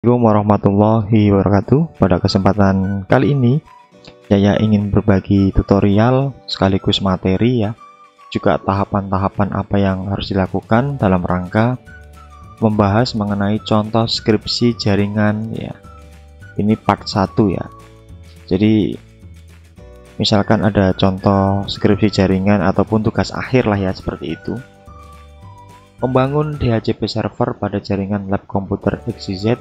Assalamualaikum warahmatullahi wabarakatuh. Pada kesempatan kali ini saya ingin berbagi tutorial sekaligus materi ya, juga tahapan-tahapan apa yang harus dilakukan dalam rangka membahas mengenai contoh skripsi jaringan ya. Ini part 1 ya. Jadi misalkan ada contoh skripsi jaringan ataupun tugas akhir lah ya, seperti itu. Membangun DHCP server pada jaringan lab komputer XYZ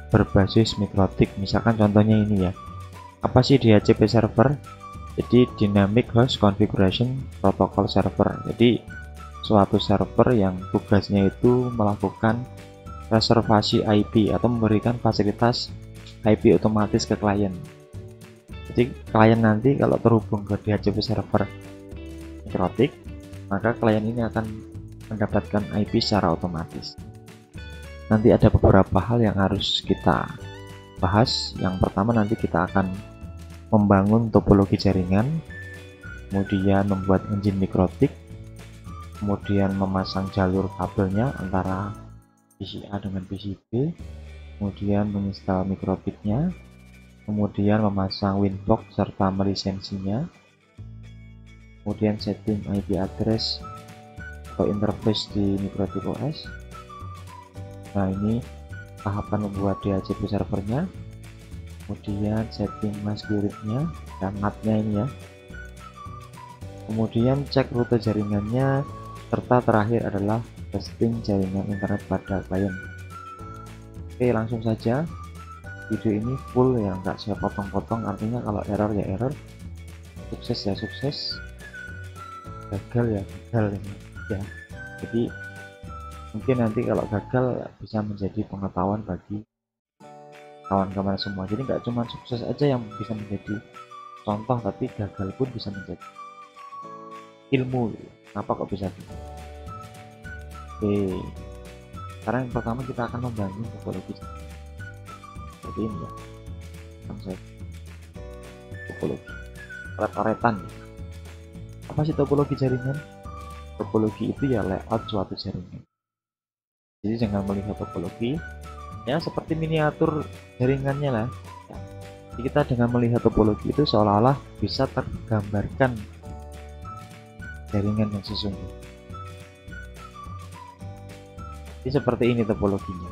berbasis mikrotik. Misalkan contohnya ini ya, apa sih DHCP server? Jadi Dynamic Host Configuration Protocol Server. Jadi suatu server yang tugasnya itu melakukan reservasi IP atau memberikan fasilitas IP otomatis ke klien. Jadi klien nanti kalau terhubung ke DHCP server mikrotik, maka klien ini akan mendapatkan IP secara otomatis. Nanti ada beberapa hal yang harus kita bahas. Yang pertama, nanti kita akan membangun topologi jaringan, kemudian membuat engine mikrotik, kemudian memasang jalur kabelnya antara PC A dengan PC B, kemudian menginstal mikrotiknya, kemudian memasang winbox serta melisensinya, kemudian setting IP address atau interface di mikrotik OS. Nah, ini tahapan membuat DHCP servernya, kemudian setting mask gridnya dan NAT-nya ini ya, kemudian cek rute jaringannya, serta terakhir adalah testing jaringan internet pada klien. Oke, langsung saja. Video ini full ya, nggak saya potong-potong, artinya kalau error ya error, sukses ya sukses, gagal ya gagal ini ya. Jadi mungkin nanti kalau gagal bisa menjadi pengetahuan bagi kawan-kawan semua. Jadi nggak cuma sukses aja yang bisa menjadi contoh, tapi gagal pun bisa menjadi ilmu. Kenapa kok bisa gitu? Oke, sekarang yang pertama kita akan membangun topologi seperti ini ya. Konsep topologi coret-coretan ya. Apa sih topologi jaringan? Topologi itu ya layout suatu jaringan. Jadi dengan melihat topologi ya seperti miniatur jaringannya lah ya. Jadi kita dengan melihat topologi itu seolah-olah bisa tergambarkan jaringan yang sesungguhnya. Jadi seperti ini topologinya.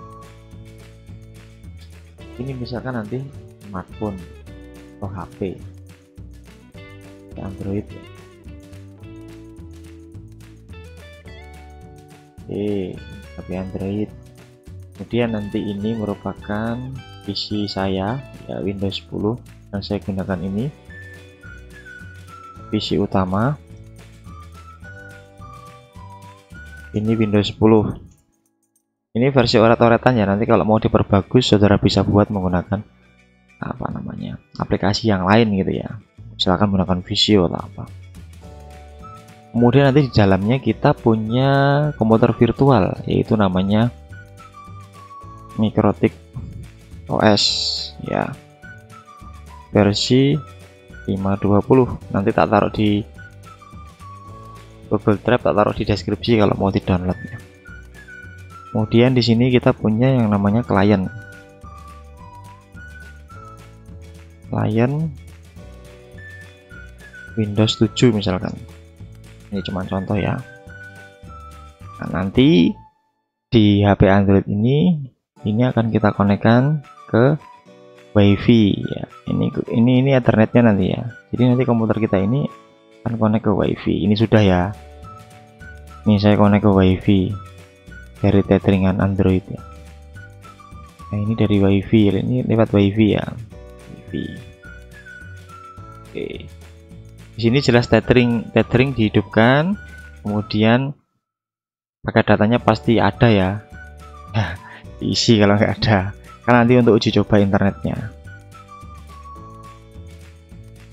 Ini misalkan nanti smartphone atau HP ya, Android ya. HP Android. Kemudian nanti ini merupakan PC saya ya, Windows 10 yang saya gunakan ini, PC utama. Ini Windows 10. Ini versi oret-oretan ya, nanti kalau mau diperbagus saudara bisa buat menggunakan apa namanya, aplikasi yang lain gitu ya. Silakan menggunakan Visio atau apa. Kemudian nanti di dalamnya kita punya komputer virtual, yaitu namanya mikrotik OS ya, versi 5.20. Nanti tak taruh di Google Drive, tak taruh di deskripsi kalau mau di downloadnya. Kemudian di sini kita punya yang namanya klien Windows 7 misalkan. Ini cuma contoh ya. Nah, nanti di HP Android ini akan kita konekkan ke WiFi ya. Ini Ethernetnya nanti ya. Jadi nanti komputer kita ini akan konek ke WiFi. Ini sudah ya. Ini saya konek ke WiFi dari tetheringan Android ya. Nah, ini dari WiFi, ini lewat WiFi ya. WiFi. Oke. Di sini jelas tethering dihidupkan, kemudian paket datanya pasti ada ya. Diisi kalau nggak ada, kan nanti untuk uji coba internetnya.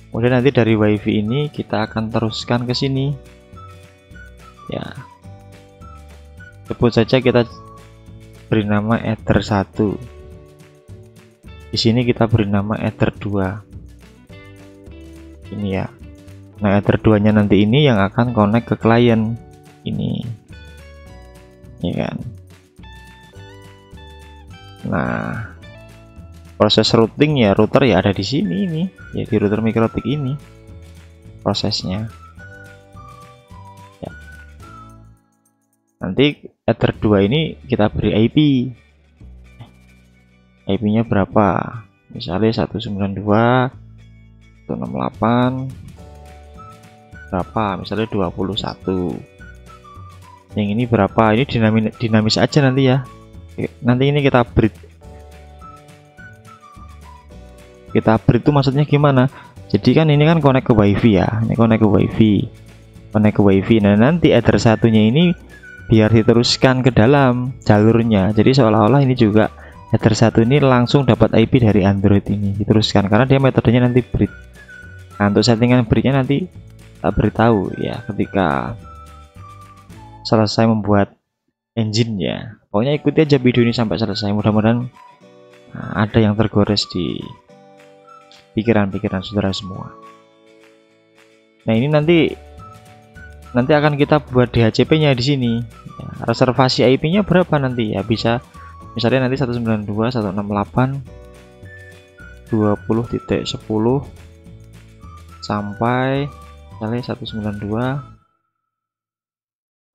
Kemudian nanti dari WiFi ini kita akan teruskan ke sini. Ya. Sebut saja kita beri nama Ether 1. Di sini kita beri nama Ether 2. Ini ya. Nah, Ether 2-nya nanti ini yang akan connect ke klien ini. Ya kan? Nah, proses routing ya, router ya ada di sini ini ya, di router mikrotik ini prosesnya ya. Nanti Ether 2 ini kita beri IP nya berapa, misalnya 192.168 berapa, misalnya 21. Yang ini berapa, ini dinamis aja nanti ya. Nanti ini kita breed itu maksudnya gimana? Jadi kan ini kan connect ke wifi ya, ini connect ke wifi. Nah nanti Ether satunya ini biar diteruskan ke dalam jalurnya, jadi seolah-olah ini juga Ether 1 ini langsung dapat IP dari Android ini diteruskan, karena dia metodenya nanti breed. Nah untuk settingan breednya nanti tak beritahu ya ketika selesai membuat engine ya. Pokoknya ikuti aja video ini sampai selesai, mudah-mudahan ada yang tergores di pikiran-pikiran saudara semua. Nah ini nanti akan kita buat DHCP-nya di sini. Ya, reservasi IP-nya berapa nanti ya, bisa misalnya nanti 192.168.20.10 sampai misalnya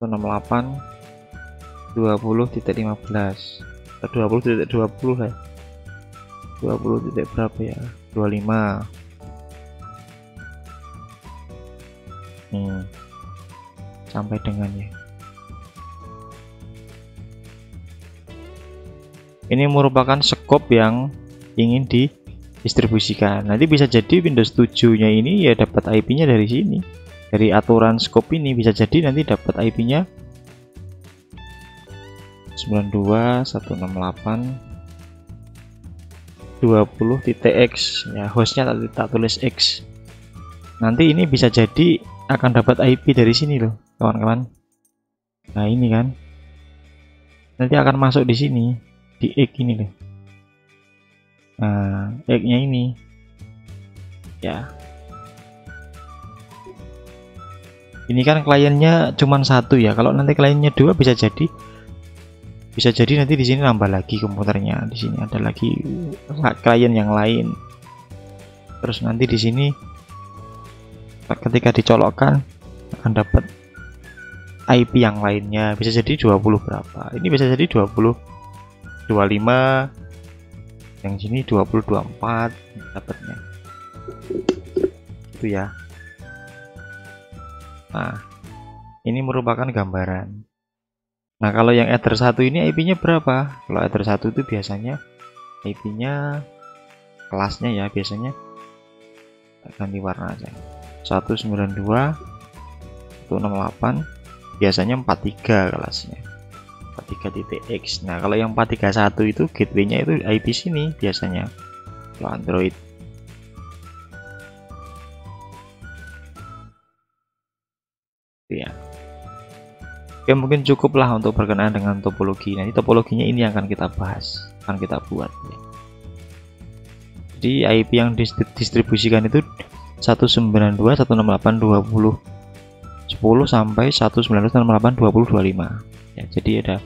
192.168.20.15 atau 20.20 lah. 20 titik berapa ya, 25 sampai dengan ya. Ini merupakan scope yang ingin didistribusikan. Nanti bisa jadi Windows 7 nya ini ya dapat IP nya dari sini, dari aturan scope ini bisa jadi nanti dapat IP nya 92.168.20.x ya, hostnya tak tulis X. Nanti ini bisa jadi akan dapat IP dari sini loh kawan-kawan. Nah ini kan nanti akan masuk di sini di X ini loh. Nah X nya ini ya, ini kan kliennya cuma satu ya. Kalau nanti kliennya dua bisa jadi nanti di sini nambah lagi komputernya, di sini ada lagi klien yang lain. Terus nanti di sini ketika dicolokkan akan dapat IP yang lainnya, bisa jadi 20 berapa. Ini bisa jadi 20 25, yang sini 20 24 dapatnya. Itu ya. Nah, ini merupakan gambaran. Nah, kalau yang Ether 1 ini IP-nya berapa? Kalau Ether 1 itu biasanya IP-nya kelasnya ya, biasanya ganti warna aja. 192.168 biasanya 43 kelasnya. 43.x. Nah, kalau yang 431 itu gateway-nya itu IP sini biasanya. Kalau Android. Ya. Oke, mungkin cukuplah untuk berkenaan dengan topologi. Nanti topologinya ini yang akan kita bahas, akan kita buat ya. Jadi IP yang didistribusikan itu 192.168.20.10 sampai 192.168.20.25 ya. Jadi ada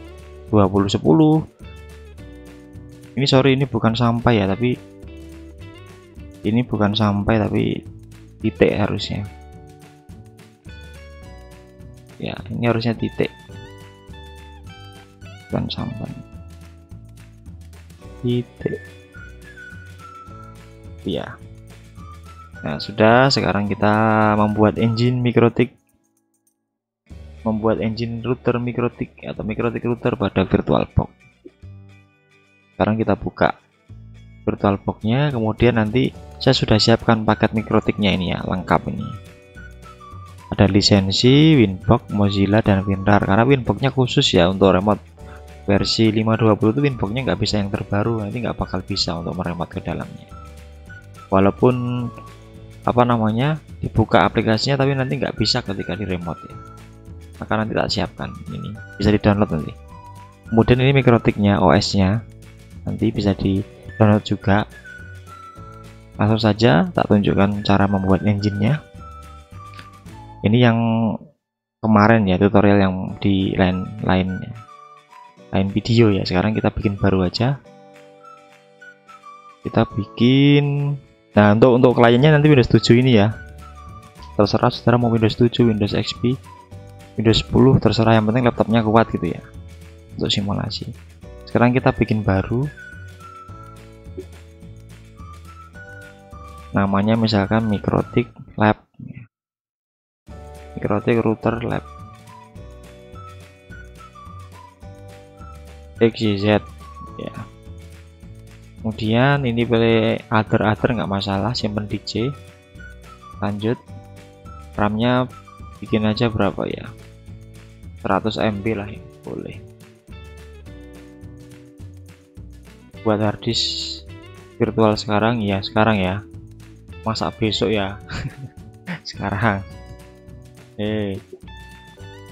20.10. Ini sorry, ini bukan sampai ya, tapi ini bukan sampai tapi titik harusnya ya, ini harusnya titik bukan sampai titik ya. Nah sudah, sekarang kita membuat engine mikrotik, membuat engine router mikrotik atau mikrotik router pada VirtualBox. Sekarang kita buka VirtualBox-nya, kemudian nanti saya sudah siapkan paket mikrotiknya ini ya, lengkap ini. Ada lisensi Winbox, Mozilla, dan WinRAR. Karena Winbox-nya khusus ya untuk remote. Versi 5.20 itu Winbox-nya nggak bisa yang terbaru, nanti nggak bakal bisa untuk meremote ke dalamnya. Walaupun apa namanya dibuka aplikasinya, tapi nanti nggak bisa ketika di remote ya. Maka nanti tak siapkan, ini bisa di download nanti. Kemudian ini mikrotiknya, OS-nya nanti bisa di download juga. Langsung saja tak tunjukkan cara membuat engine-nya. Ini yang kemarin ya, tutorial yang di lain video ya. Sekarang kita bikin baru aja. kita bikin. Nah, untuk kliennya nanti Windows 7 ini ya, terserah saudara mau Windows 7, Windows XP, Windows 10, terserah, yang penting laptopnya kuat gitu ya untuk simulasi. Sekarang kita bikin baru, namanya misalkan Mikrotik Lab, Mikrotik Router Lab XYZ ya. Kemudian ini pilih other nggak masalah, simpen di C. Lanjut, RAM-nya bikin aja berapa ya, 100 MB lah ya, boleh. Buat harddisk virtual sekarang ya, masa besok ya. Sekarang.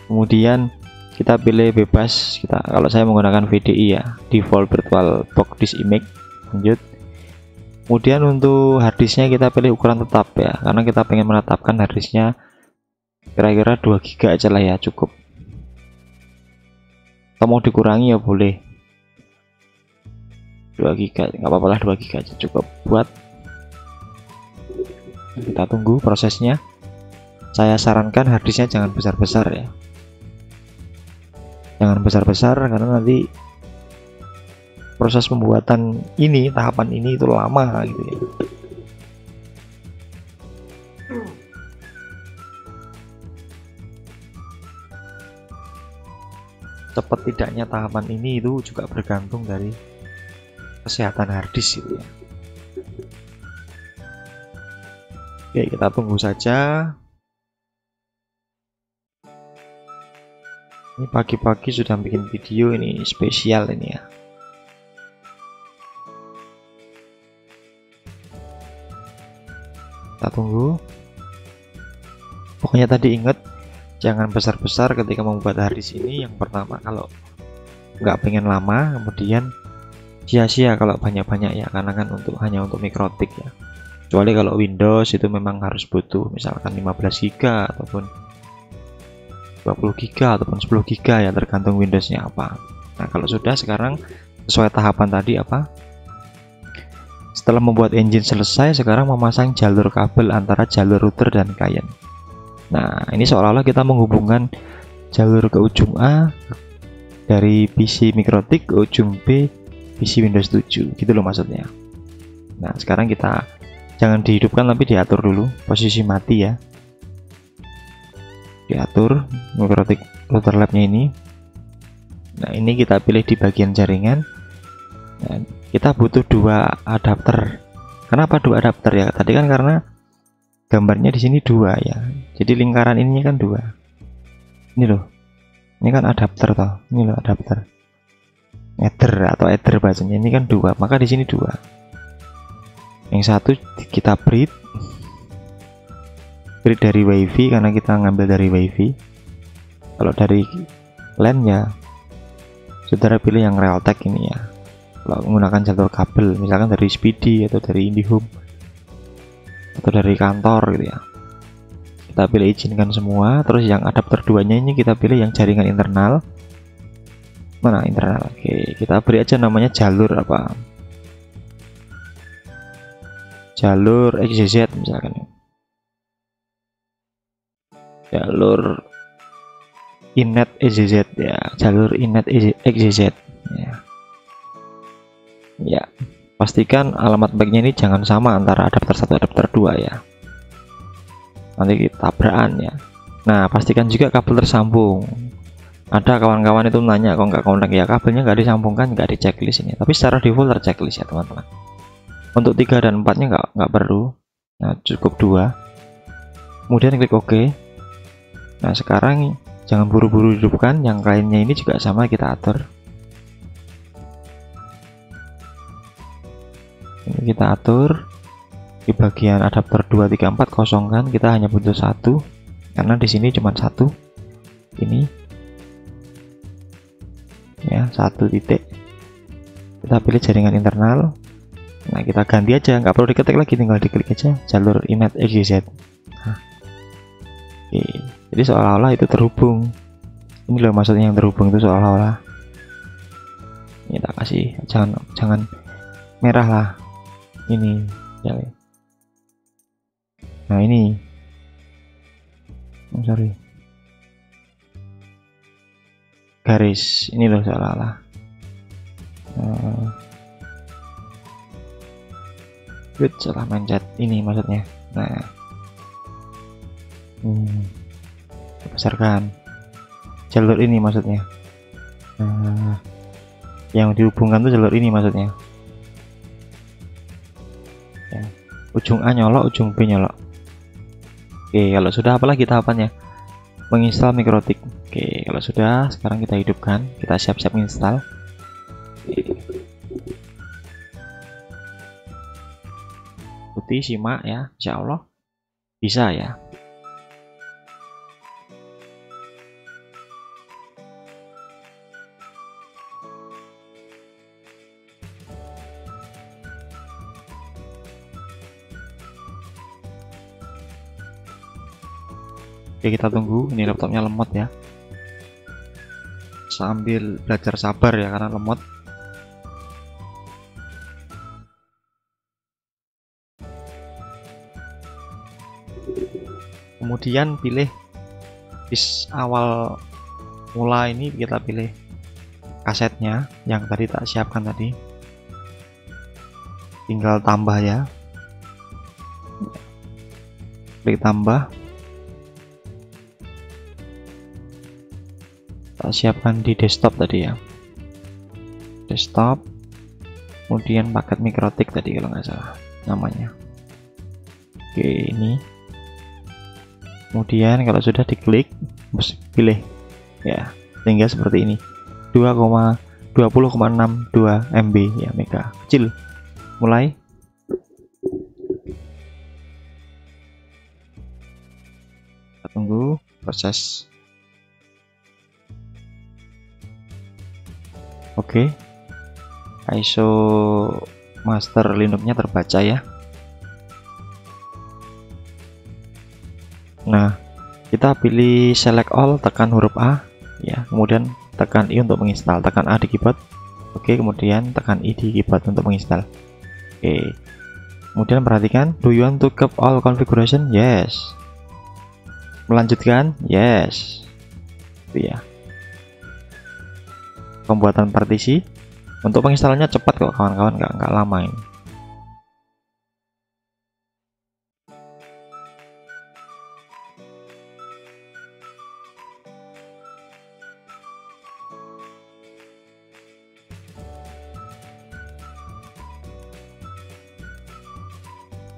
Kemudian kita pilih bebas, kalau saya menggunakan VDI ya, default virtual box disk image. Lanjut, kemudian untuk harddisknya kita pilih ukuran tetap ya, karena kita pengen menetapkan harddisknya kira-kira 2 GB aja lah ya, cukup. Kalau mau dikurangi ya boleh, 2 GB nggak apa-apa lah, 2 GB aja cukup buat. Kita tunggu prosesnya. Saya sarankan harddisknya jangan besar-besar ya, jangan besar-besar karena nanti proses pembuatan ini, tahapan ini itu lama gitu ya. Cepat tidaknya tahapan ini itu juga bergantung dari kesehatan harddisk gitu ya. Oke, kita tunggu saja. Ini pagi-pagi sudah bikin video, ini spesial ini ya. Kita tunggu. Pokoknya tadi ingat, jangan besar-besar ketika membuat harddisk ini. Yang pertama, kalau nggak pengen lama, kemudian sia-sia kalau banyak-banyak ya, karena kan hanya untuk Mikrotik ya. Kecuali kalau Windows itu memang harus butuh misalkan 15 GB ataupun 20 GB ataupun 10 GB ya, tergantung Windowsnya apa. Nah, kalau sudah sekarang sesuai tahapan tadi apa? Setelah membuat engine selesai, sekarang memasang jalur kabel antara jalur router dan klien. Nah, ini seolah-olah kita menghubungkan jalur ke ujung A dari PC Mikrotik ke ujung B PC Windows 7, gitu loh maksudnya. Nah, sekarang kita jangan dihidupkan tapi diatur dulu posisi mati ya. Diatur Mikrotik router labnya ini. Nah, ini kita pilih di bagian jaringan. Nah, kita butuh 2 adapter. Kenapa 2 adapter ya? Tadi kan karena gambarnya di sini 2 ya. Jadi lingkaran ini kan 2. Ini loh. Ini kan adapter toh. Ini loh adapter. Ether atau ether bahasanya, ini kan 2. Maka di sini 2. Yang satu kita breed dari WiFi karena kita ngambil dari WiFi. Kalau dari LAN ya saudara pilih yang Realtek ini ya. Kalau menggunakan jalur kabel misalkan dari Speedy atau dari IndiHome atau dari kantor gitu ya, kita pilih izinkan semua. Terus yang adapter 2 nya ini kita pilih yang jaringan internal. Mana internal? Oke, kita beri aja namanya jalur apa, jalur XYZ misalkan, jalur Inet XYZ ya, jalur Inet XYZ ya. Ya, pastikan alamat backnya ini jangan sama antara adapter 1 adapter 2 ya, nanti kita tabrakan ya. Nah, pastikan juga kabel tersambung. Ada kawan-kawan itu nanya kok nggak connect ya, kabelnya nggak disambungkan, nggak di checklist ini, tapi secara default terchecklist ya teman-teman. Untuk 3 dan 4 nya nggak perlu. Nah, cukup 2. Kemudian klik OK. Nah, sekarang jangan buru-buru hidupkan, yang lainnya ini juga sama kita atur. Ini kita atur di bagian adapter 2, 3, 4 kosongkan, kita hanya butuh 1 karena di sini cuma 1 ini ya, 1 titik. Kita pilih jaringan internal. Nah, kita ganti aja, nggak perlu diketik lagi, tinggal diklik aja jalur Inet XYZ. Nah, oke. Jadi seolah-olah itu terhubung. Ini loh maksudnya yang terhubung itu seolah-olah. Ini tak kasih, jangan merah lah. ini ya. Nah ini sorry, garis ini loh, salah. Salah mencet ini maksudnya. Nah besarkan jalur ini maksudnya. Yang dihubungkan tuh jalur ini maksudnya ya. Ujung A nyolok, ujung B nyolok. Oke, kalau sudah, apalagi tahapannya? Menginstal Mikrotik. Oke, kalau sudah, sekarang kita hidupkan, kita siap-siap install. Ikuti, simak ya, insya Allah bisa ya. Oke, kita tunggu. Ini laptopnya lemot ya, sambil belajar sabar ya karena lemot. Kemudian pilih di awal mula ini, kita pilih kasetnya yang tadi tak siapkan tadi, tinggal tambah ya, klik tambah. Tak siapkan di desktop tadi ya, desktop, kemudian paket Mikrotik tadi kalau nggak salah namanya. Oke, ini kemudian kalau sudah diklik pilih ya, sehingga seperti ini 20,62 MB ya, mega kecil. Mulai kita tunggu proses. Oke, ISO master Linux-nya terbaca ya. Nah, kita pilih select all, tekan huruf A ya, kemudian tekan I untuk menginstal, tekan A di keyboard. Oke, kemudian tekan I di keyboard untuk menginstal. Oke, kemudian perhatikan, do you want to keep all configuration? Yes. Melanjutkan? Yes. Itu ya. Pembuatan partisi untuk penginstalannya cepat kok kawan-kawan, nggak lama ini.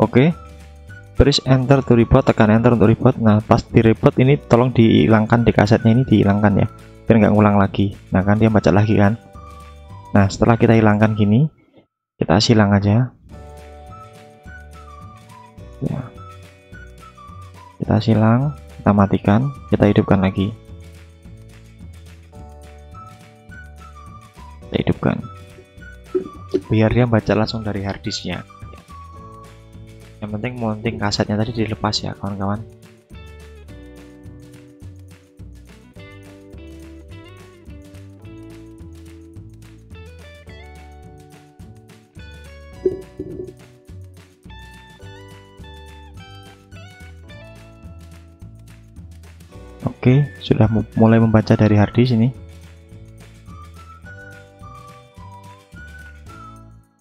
Oke, press enter to reboot, tekan enter untuk reboot. Nah, pas di reboot ini tolong dihilangkan di kasetnya, ini dihilangkan ya, biar nggak ngulang lagi. Nah kan dia baca lagi kan. Nah setelah kita hilangkan gini, kita silang aja ya, kita silang, kita matikan, kita hidupkan lagi, kita hidupkan biar dia baca langsung dari harddisknya. Yang penting mounting kasetnya tadi dilepas ya kawan-kawan. Oke, sudah mulai membaca dari harddisk ini.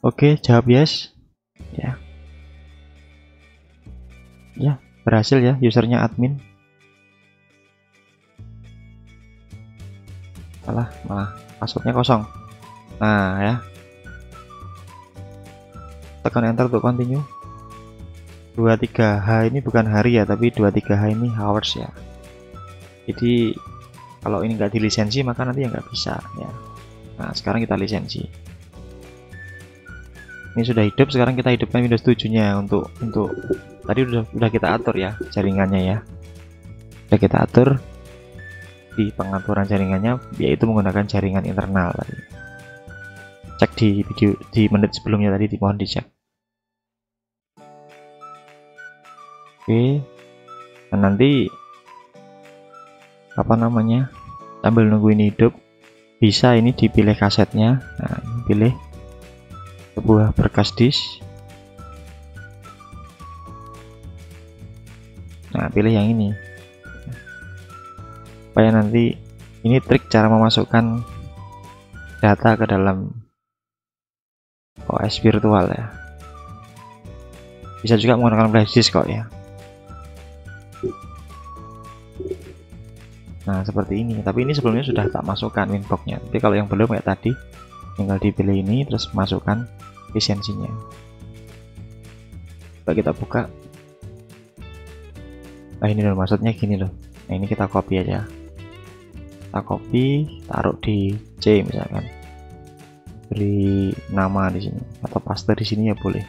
Oke, jawab yes ya. Ya, berhasil ya, usernya admin. Malah passwordnya kosong. Nah ya, tekan enter untuk continue. 23H ini bukan hari ya, tapi 23H ini hours ya. Jadi kalau ini nggak dilisensi maka nanti ya nggak bisa ya. Nah sekarang kita lisensi. Ini sudah hidup, sekarang kita hidupkan Windows 7 nya untuk tadi udah kita atur ya jaringannya ya. Sudah kita atur di pengaturan jaringannya, yaitu menggunakan jaringan internal tadi. Cek di video di menit sebelumnya tadi, dimohon dicek. Oke, dan nanti apa namanya, sambil nunggu ini hidup, bisa ini dipilih kasetnya. Nah, pilih sebuah berkas disk, Nah, pilih yang ini supaya nanti, ini trik cara memasukkan data ke dalam OS virtual ya. Bisa juga menggunakan flash disk kok ya. Nah, seperti ini. Tapi ini sebelumnya sudah tak masukkan winbox-nya. Tapi kalau yang belum kayak tadi, tinggal dipilih ini terus masukkan efisiensinya. Coba kita buka. Nah, ini loh, maksudnya gini loh. Nah, ini kita copy aja. Kita copy, taruh di C misalkan. Beri nama di sini atau paste di sini ya boleh.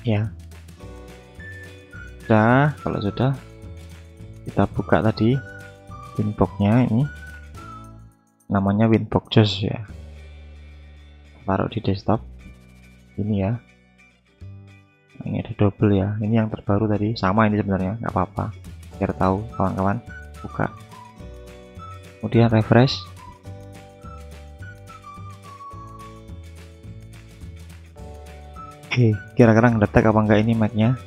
Ya. Sudah, kalau sudah kita buka tadi winbox-nya, ini namanya winbox JOS ya. Taruh di desktop. Ini ya. Ini ada double ya, ini yang terbaru tadi, sama ini sebenarnya, nggak apa-apa biar tahu kawan-kawan. Buka, kemudian refresh. Oke, kira-kira ngedetek apa enggak ini Mac-nya?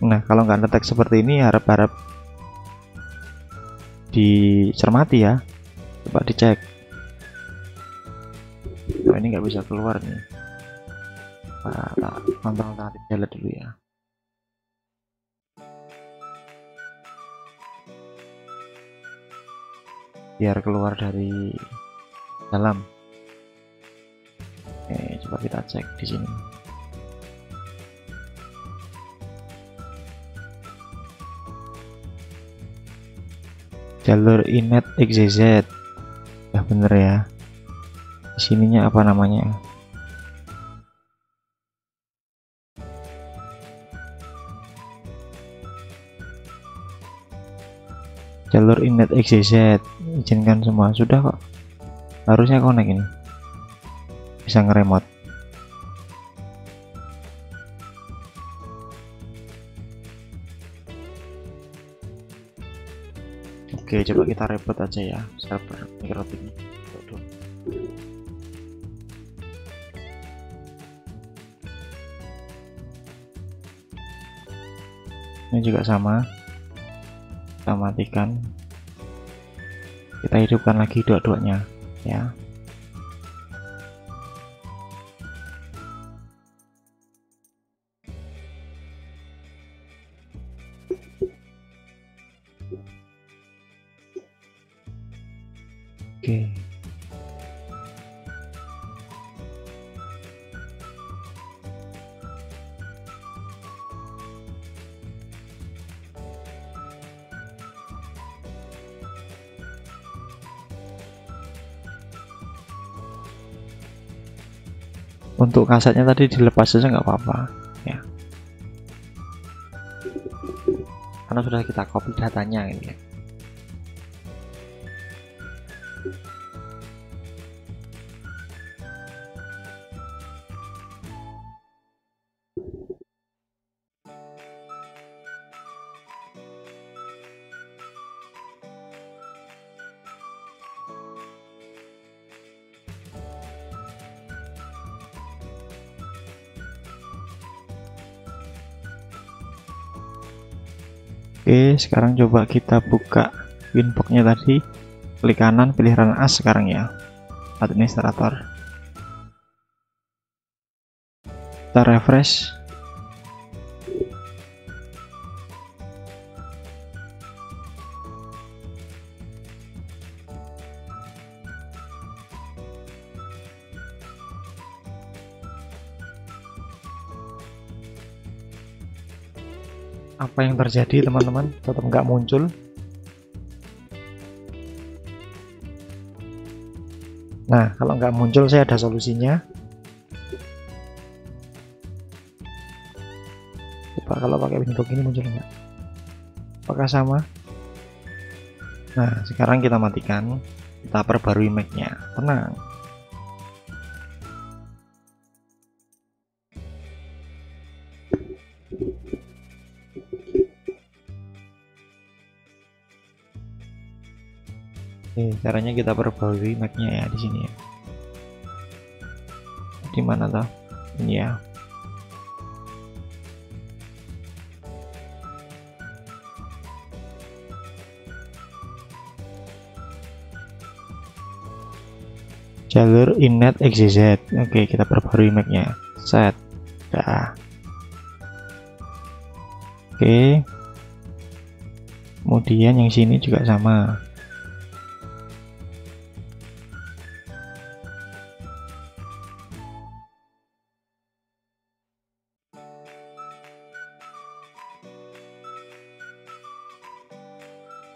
Nah, kalau nggak ngedetek seperti ini, harap-harap dicermati ya. Coba dicek. Oh, ini nggak bisa keluar nih. Kontrol alternatif jalan dulu ya. Biar keluar dari dalam. Oke, coba kita cek di sini. Jalur inet XYZ ya, bener ya. Di sininya apa namanya? Jalur inet XYZ, izinkan semua. Sudah kok, harusnya connect ini, bisa ngeremote. Oke, coba kita reboot aja ya server Microbit ini. Ini juga sama, kita matikan, kita hidupkan lagi dua-duanya ya. Oke. Untuk kasetnya tadi dilepas saja nggak apa-apa ya, karena sudah kita copy datanya ini ya. Oke, sekarang coba kita buka winbox-nya tadi. Klik kanan, pilih run as sekarang ya, administrator. Kita refresh. Apa yang terjadi teman-teman? Tetap nggak muncul. Nah, kalau nggak muncul saya ada solusinya. Coba kalau pakai windows ini muncul nggak? Apakah sama? Nah, sekarang kita matikan, kita perbarui Mac-nya. Tenang. Oke, caranya kita perbarui Mac-nya ya di sini ya. Di mana toh? Ini ya. Jalur innet XYZ. Oke, kita perbarui Mac-nya. Set. Dah. Oke. Kemudian yang sini juga sama.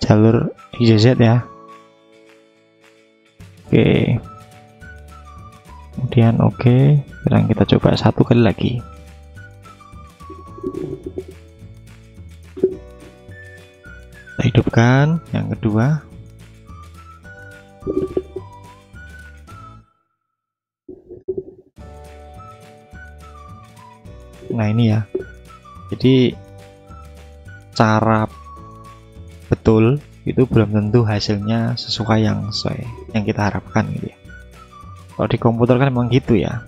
Jalur XYZ ya. Oke. Kemudian oke. Sekarang kita coba satu kali lagi. Kita hidupkan yang kedua. Nah ini ya, jadi cara betul itu belum tentu hasilnya sesuai yang kita harapkan gitu ya. Kalau di komputer kan memang gitu ya,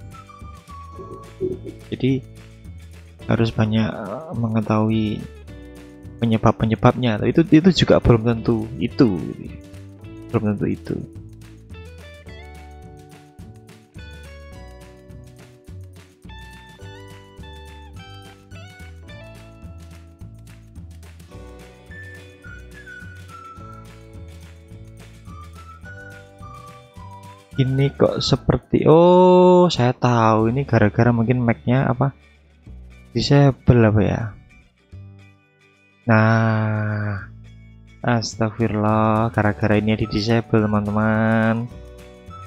jadi harus banyak mengetahui penyebab-penyebabnya. Itu juga belum tentu itu gitu ya. Belum tentu itu. Ini kok seperti, oh saya tahu, ini gara-gara mungkin Mac-nya apa disable apa ya. Nah, astagfirullah, gara-gara ini di disable teman-teman,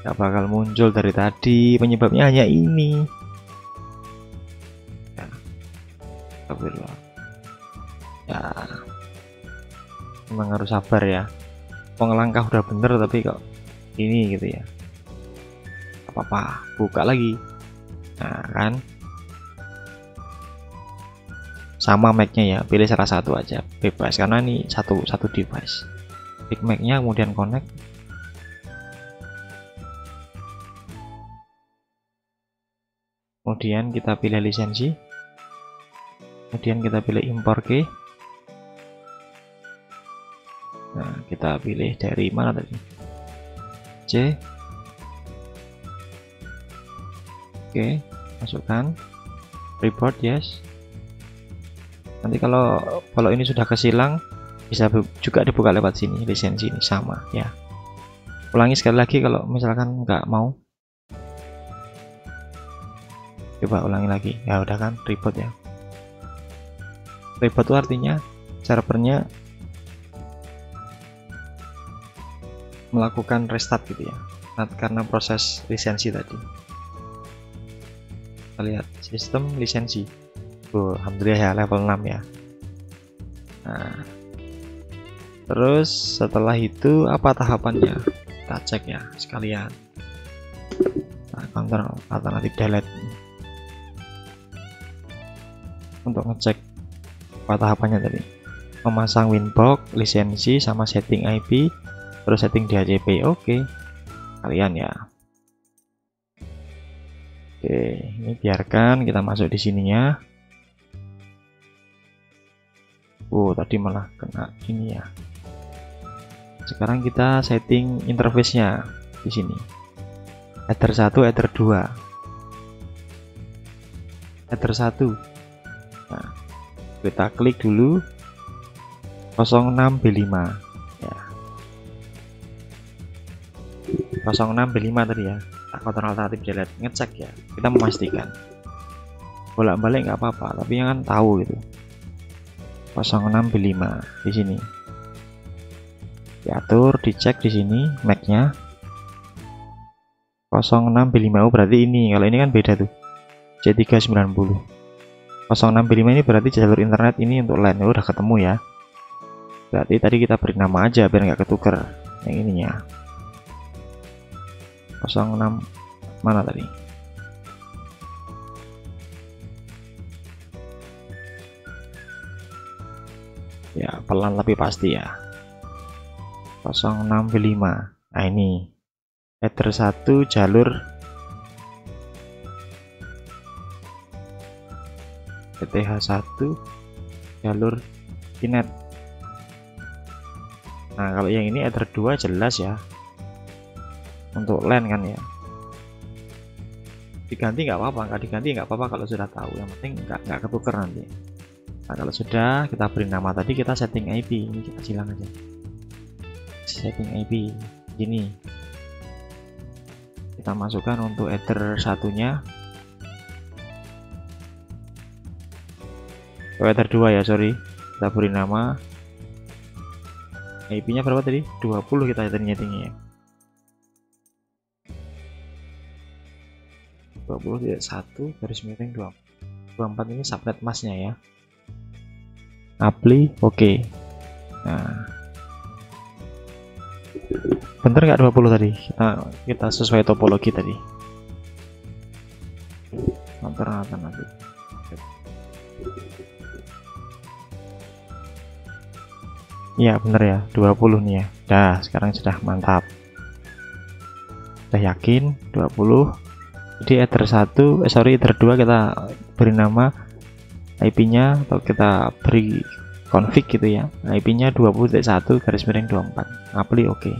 nggak bakal muncul dari tadi. Penyebabnya hanya ini ya, astagfirullah ya, memang harus sabar ya. Pengelangkah udah bener tapi kok ini gitu ya. Apa-apa, buka lagi. Nah kan sama Mac-nya ya, pilih salah satu aja, bebas karena ini satu device. Klik Mac-nya, kemudian connect. Kemudian kita pilih lisensi. Kemudian kita pilih impor key. Nah, kita pilih dari mana tadi? C. Oke, masukkan report yes. Nanti kalau ini sudah kesilang, bisa juga dibuka lewat sini, lisensi ini sama ya. Ulangi sekali lagi kalau misalkan nggak mau. Coba ulangi lagi. Ya udah kan, report ya. Report itu artinya servernya melakukan restart gitu ya. Nah, karena proses lisensi tadi. Kita lihat sistem lisensi. Alhamdulillah ya, level 6 ya. Nah, terus setelah itu apa tahapannya? Kita cek ya sekalian. Nah, counter alternatif delete untuk ngecek apa tahapannya tadi. Memasang Winbox, lisensi, sama setting IP, terus setting DHCP. Oke, kalian ya. Oke, ini biarkan kita masuk di sininya. Oh, tadi malah kena ini ya. Sekarang kita setting interface-nya di sini. Header 1, header 2. Header 1. Nah, kita klik dulu 06B5 ya. 06B5 tadi ya. Kontrol alternatif delete, ngecek ya, kita memastikan. Bolak-balik nggak apa-apa, tapi yang kan tahu gitu. 06B5 di sini. Diatur, dicek di sini Mac-nya. 06B5 berarti ini. Kalau ini kan beda tuh. C390. 06B5 ini berarti jalur internet ini untuk LAN. Udah ketemu ya. Berarti tadi kita beri nama aja biar nggak ketuker. Yang ininya. 06 mana tadi? Ya, pelan tapi pasti ya. 06B5. Nah ini header 1 jalur PTH1 jalur Kinet. Nah kalau yang ini header 2 jelas ya, untuk LAN kan ya. Diganti nggak apa-apa, nggak diganti nggak apa-apa kalau sudah tahu, yang penting nggak ketuker nanti. Nah kalau sudah, kita beri nama tadi, kita setting IP. Ini kita silang aja, setting IP ini kita masukkan untuk header satunya, header 2 ya, sorry, kita beri nama IP nya berapa tadi, 20 kita setting-settingnya ya, 20.1 garis miring 24 ini subnet masnya ya. Apply oke. Nah bener nggak 20 tadi, kita sesuai topologi tadi, nanti ya bener ya, 20 nih ya. Dah sekarang sudah mantap, udah yakin 20. Jadi header 1 header 2 kita beri nama IP nya, atau kita beri config gitu ya, IP nya 20.1 garis miring 24, apply oke.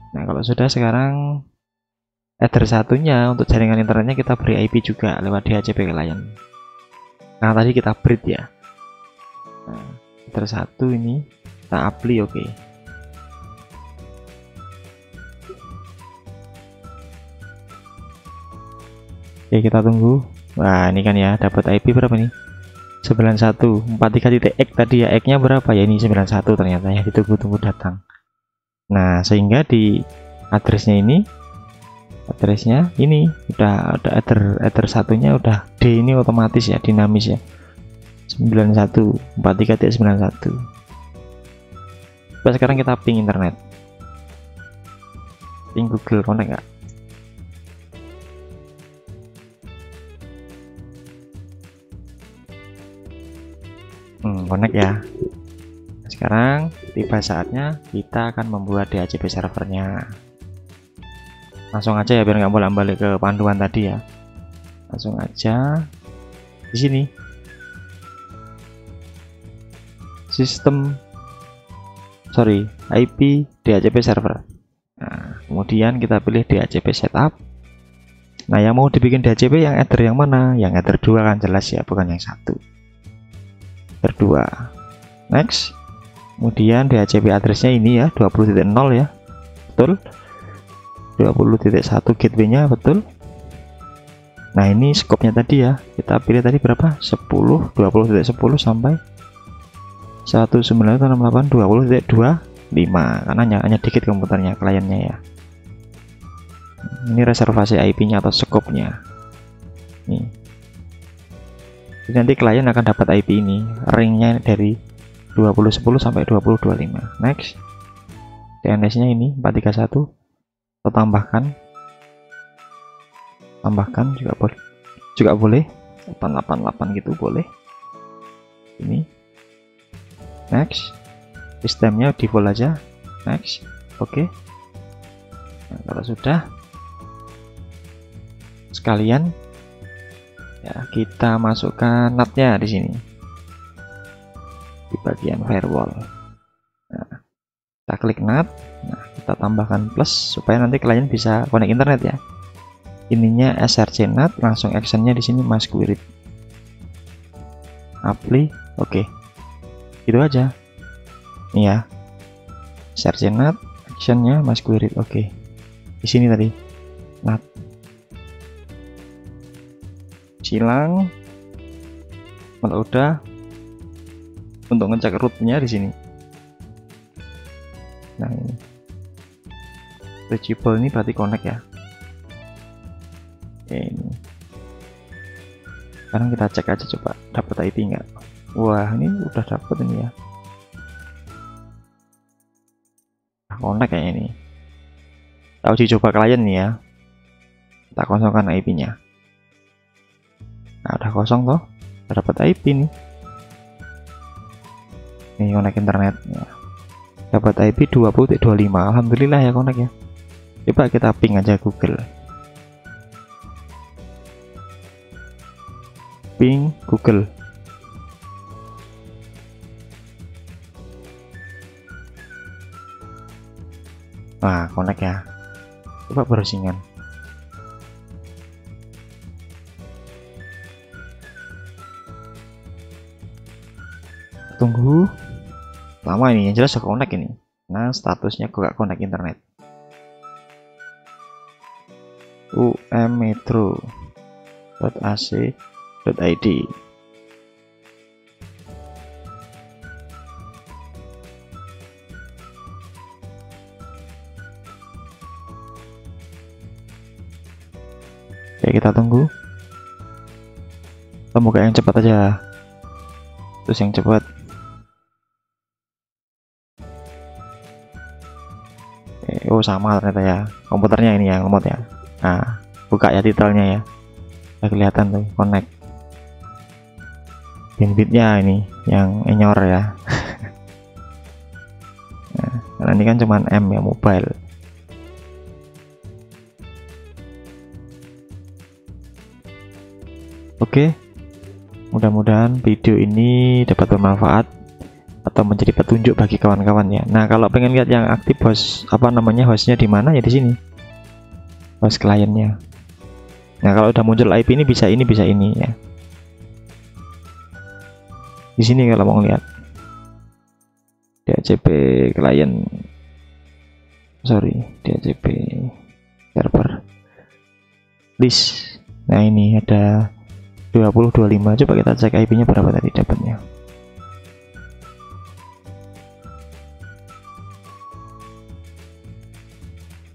Nah kalau sudah, sekarang header satunya untuk jaringan internetnya kita beri IP juga lewat DHCP client. Nah tadi kita breed ya. Nah header 1 ini kita apply oke. Oke kita tunggu. Wah ini kan ya, dapat IP berapa nih, 9143.x tadi ya, X nya berapa ya, ini 91 ternyata ya, ditunggu-tunggu datang. Nah sehingga di addressnya ini udah ada header satunya udah D ini otomatis ya, dinamis ya, 9143.91. Coba sekarang kita ping internet, ping Google Connect nggak? Connect ya. Sekarang tiba saatnya kita akan membuat DHCP servernya. Langsung aja ya, biar nggak bolak-balik ke panduan tadi ya. Langsung aja di sini, IP DHCP server. Nah kemudian kita pilih DHCP setup. Nah yang mau dibikin DHCP yang header yang mana? Yang header 2 kan jelas ya, bukan yang satu. Header 2 next. Kemudian DHCP addressnya ini ya, 20.0 ya, betul, 20.1 gateway-nya betul. Nah ini scope-nya tadi ya, kita pilih tadi berapa, 10, 20.10 sampai 1968.20.25, karena hanya dikit komputernya, kliennya ya. Ini reservasi IP-nya atau scope-nya nih. Jadi nanti klien akan dapat IP ini, ringnya dari 2010 sampai 2025. Next, DNS nya ini 431, atau tambahkan juga boleh 888 gitu boleh. Ini next, sistemnya default aja, next, oke. Nah, kalau sudah, sekalian ya kita masukkan NAT-nya di sini, di bagian firewall. Nah, kita klik NAT. Nah, kita tambahkan plus supaya nanti klien bisa connect internet ya. Ininya src NAT, langsung actionnya di sini mas query. Apply, oke. Gitu aja. Ini ya. Src NAT, actionnya mas query, oke. Di sini tadi NAT. Silang. Kalau udah, untuk ngecek rootnya di sini. Nah ini reachable, ini berarti connect ya. Oke, ini sekarang kita cek aja, coba dapat IP enggak. Wah ini udah dapat ini ya, connect kayak ini. Kita uji coba klien nih ya, kita kosongkan IP nya. Nah udah kosong toh, udah dapat IP nih. Ini connect internet ya. dapat IP 20.25. Alhamdulillah ya connect ya. Coba kita ping aja Google, ping Google. Nah connect ya, coba browsingan. Tunggu lama ini, yang jelas sudah connect ini. Nah statusnya gak connect internet. ummetro.ac.id. Oke, kita tunggu. Kita buka yang cepat aja, terus yang cepat. Oh sama ternyata ya, komputernya ini yang lemot ya. Nah buka ya titelnya ya, udah kelihatan tuh connect. Bandwidthnya ini yang enyor ya. Nah, karena ini kan cuman M ya, mobile. Oke, mudah-mudahan video ini dapat bermanfaat atau menjadi petunjuk bagi kawan-kawan ya. Nah kalau pengen lihat yang aktif host hostnya di mana ya, di sini host kliennya. Nah kalau udah muncul IP ini bisa ini ya, di sini kalau mau lihat DHCP klien, DHCP server list. Nah ini ada 20.25. Coba kita cek IP nya berapa tadi dapatnya.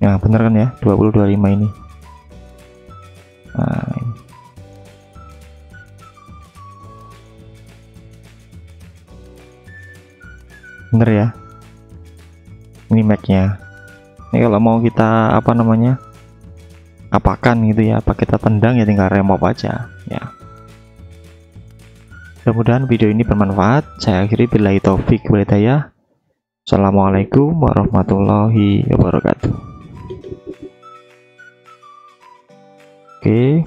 Nah bener kan ya, 20.25 ini. Nah, ini. Bener ya, ini MAC-nya. Ini kalau mau kita apakan gitu ya, apa kita tendang ya, tinggal remove aja ya. Mudah-mudahan video ini bermanfaat. Saya akhiri, billahi taufik wal hidayah. Assalamualaikum warahmatullahi wabarakatuh. Oke.